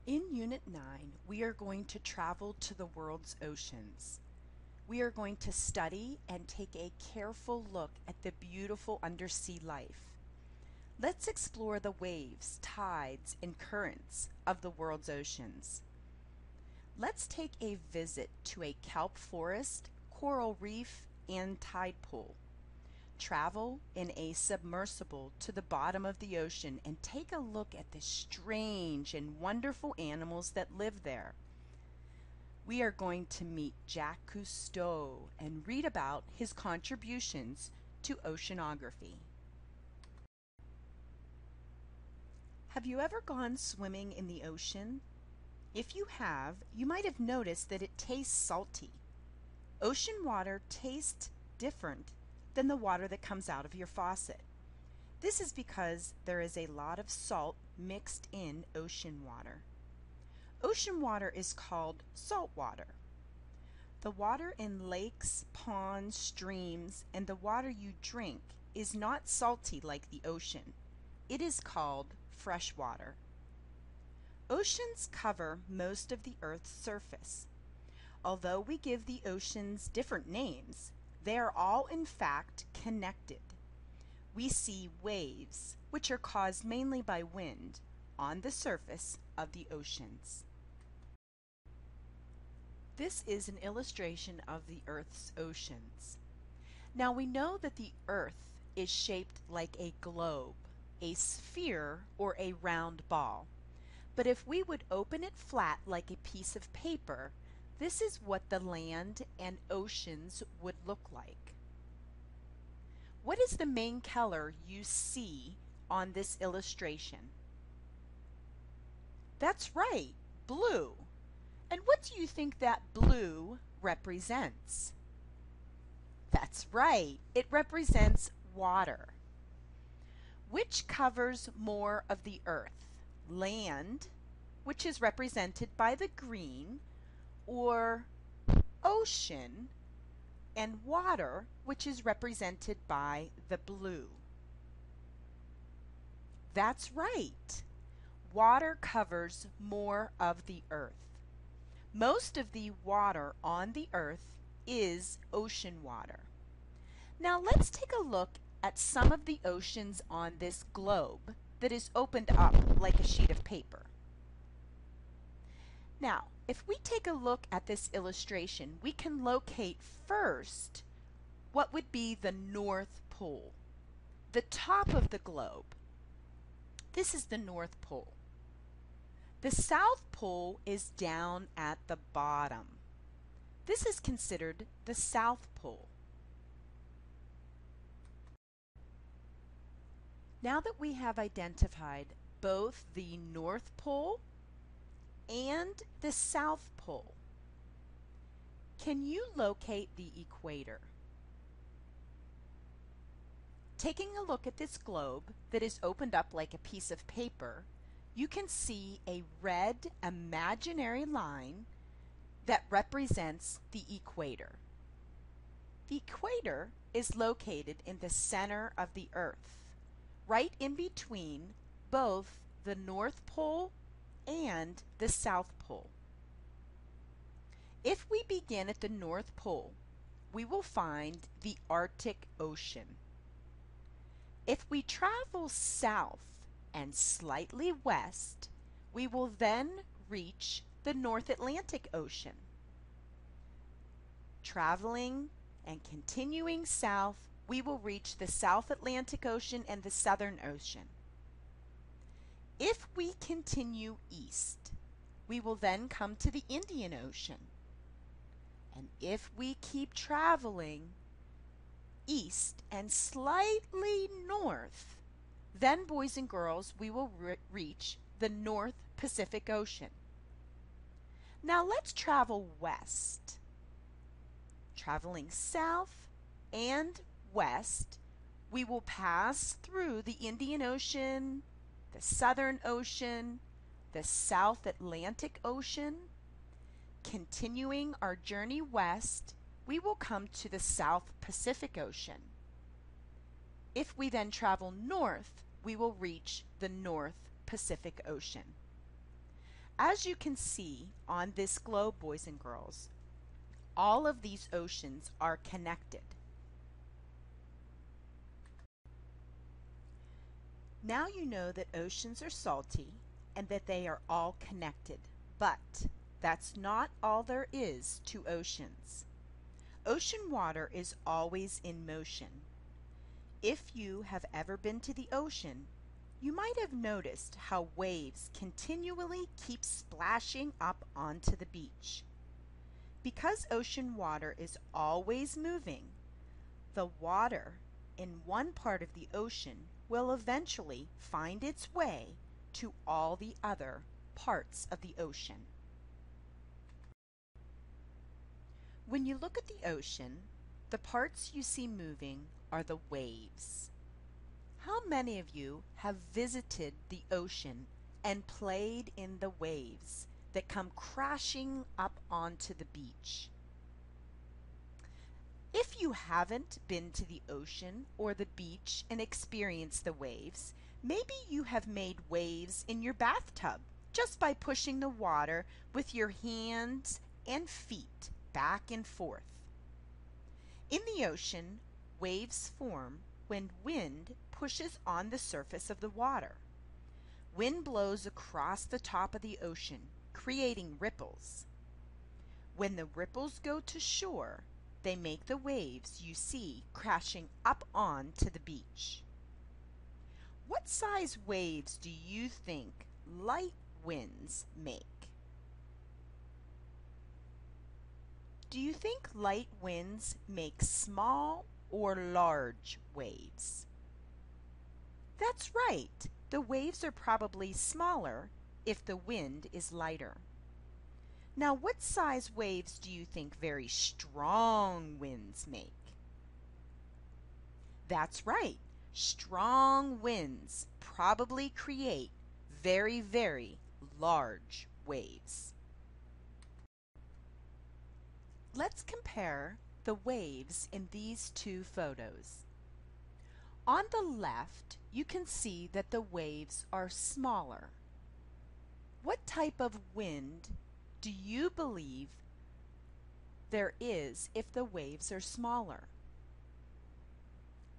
In Unit 9, we are going to travel to the world's oceans. We are going to study and take a careful look at the beautiful undersea life. Let's explore the waves, tides, and currents of the world's oceans. Let's take a visit to a kelp forest, coral reef, and tide pool. Travel in a submersible to the bottom of the ocean and take a look at the strange and wonderful animals that live there. We are going to meet Jacques Cousteau and read about his contributions to oceanography. Have you ever gone swimming in the ocean? If you have, you might have noticed that it tastes salty. Ocean water tastes different than the water that comes out of your faucet. This is because there is a lot of salt mixed in ocean water. Ocean water is called salt water. The water in lakes, ponds, streams, and the water you drink is not salty like the ocean. It is called fresh water. Oceans cover most of the Earth's surface. Although we give the oceans different names, they are all in fact connected. We see waves, which are caused mainly by wind, on the surface of the oceans. This is an illustration of the Earth's oceans. Now we know that the Earth is shaped like a globe, a sphere, or a round ball. But if we would open it flat like a piece of paper, this is what the land and oceans would look like. What is the main color you see on this illustration? That's right, blue. And what do you think that blue represents? That's right, it represents water. Which covers more of the earth? Land, which is represented by the green, or ocean, and water, which is represented by the blue? That's right. Water covers more of the earth. Most of the water on the earth is ocean water. Now let's take a look at some of the oceans on this globe that is opened up like a sheet of paper. Now, if we take a look at this illustration, we can locate first what would be the North Pole, the top of the globe. This is the North Pole. The South Pole is down at the bottom. This is considered the South Pole. Now that we have identified both the North Pole and the South Pole, can you locate the equator? Taking a look at this globe that is opened up like a piece of paper, you can see a red imaginary line that represents the equator. The equator is located in the center of the Earth, right in between both the North Pole and the South Pole. If we begin at the North Pole, we will find the Arctic Ocean. If we travel south and slightly west, we will then reach the North Atlantic Ocean. Traveling and continuing south, we will reach the South Atlantic Ocean and the Southern Ocean. If we continue east, we will then come to the Indian Ocean. And if we keep traveling east and slightly north, then, boys and girls, we will reach the North Pacific Ocean. Now let's travel west. Traveling south and west, we will pass through the Indian Ocean, the Southern Ocean, the South Atlantic Ocean. Continuing our journey west, we will come to the South Pacific Ocean. If we then travel north, we will reach the North Pacific Ocean. As you can see on this globe, boys and girls, all of these oceans are connected. Now you know that oceans are salty and that they are all connected, but that's not all there is to oceans. Ocean water is always in motion. If you have ever been to the ocean, you might have noticed how waves continually keep splashing up onto the beach. Because ocean water is always moving, the water in one part of the ocean will eventually find its way to all the other parts of the ocean. When you look at the ocean, the parts you see moving are the waves. How many of you have visited the ocean and played in the waves that come crashing up onto the beach? If you haven't been to the ocean or the beach and experienced the waves, maybe you have made waves in your bathtub just by pushing the water with your hands and feet back and forth. In the ocean, waves form when wind pushes on the surface of the water. Wind blows across the top of the ocean, creating ripples. When the ripples go to shore, they make the waves you see crashing up onto the beach. What size waves do you think light winds make? Do you think light winds make small or large waves? That's right. The waves are probably smaller if the wind is lighter. Now, what size waves do you think very strong winds make? That's right. Strong winds probably create very, very large waves. Let's compare the waves in these two photos. On the left, you can see that the waves are smaller. What type of wind do you believe there is if the waves are smaller?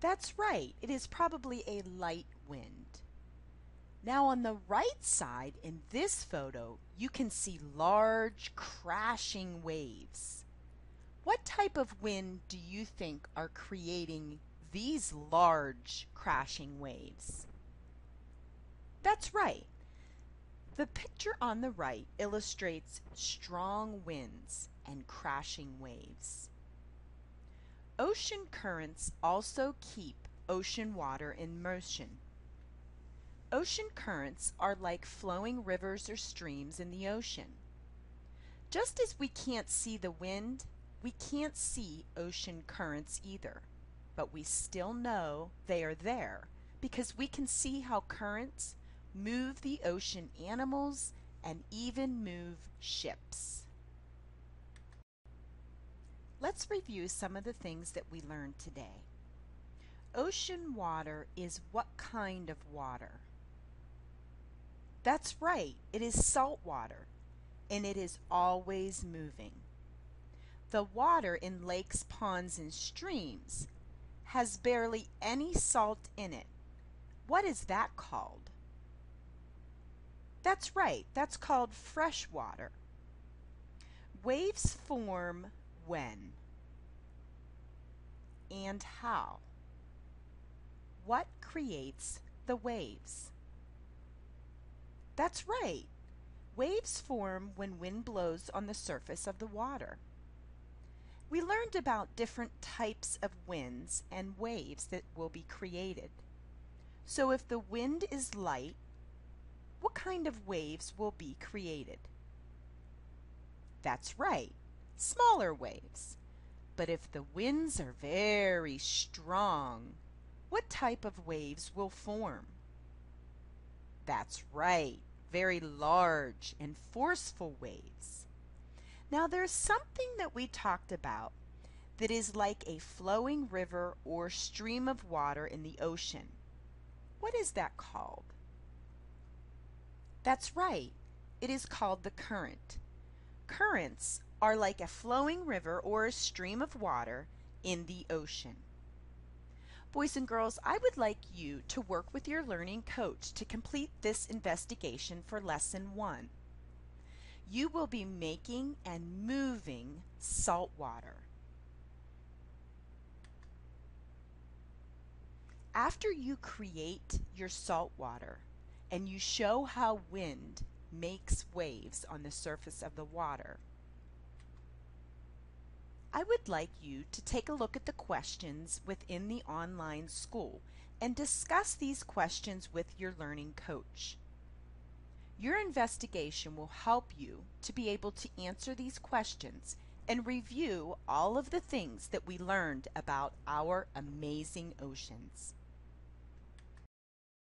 That's right, it is probably a light wind. Now on the right side in this photo, you can see large crashing waves. What type of wind do you think are creating these large crashing waves? That's right. The picture on the right illustrates strong winds and crashing waves. Ocean currents also keep ocean water in motion. Ocean currents are like flowing rivers or streams in the ocean. Just as we can't see the wind, we can't see ocean currents either, but we still know they are there because we can see how currents move the ocean animals and even move ships. Let's review some of the things that we learned today. Ocean water is what kind of water? That's right, it is salt water, and it is always moving. The water in lakes, ponds, and streams has barely any salt in it. What is that called? That's right, that's called fresh water. Waves form when and how? What creates the waves? That's right. Waves form when wind blows on the surface of the water. We learned about different types of winds and waves that will be created. So if the wind is light, what kind of waves will be created? That's right, smaller waves. But if the winds are very strong, what type of waves will form? That's right, very large and forceful waves. Now there's something that we talked about that is like a flowing river or stream of water in the ocean. What is that called? That's right, it is called the current. Currents are like a flowing river or a stream of water in the ocean. Boys and girls, I would like you to work with your learning coach to complete this investigation for Lesson 1. You will be making and moving salt water. After you create your salt water and you show how wind makes waves on the surface of the water, I would like you to take a look at the questions within the online school and discuss these questions with your learning coach. Your investigation will help you to be able to answer these questions and review all of the things that we learned about our amazing oceans.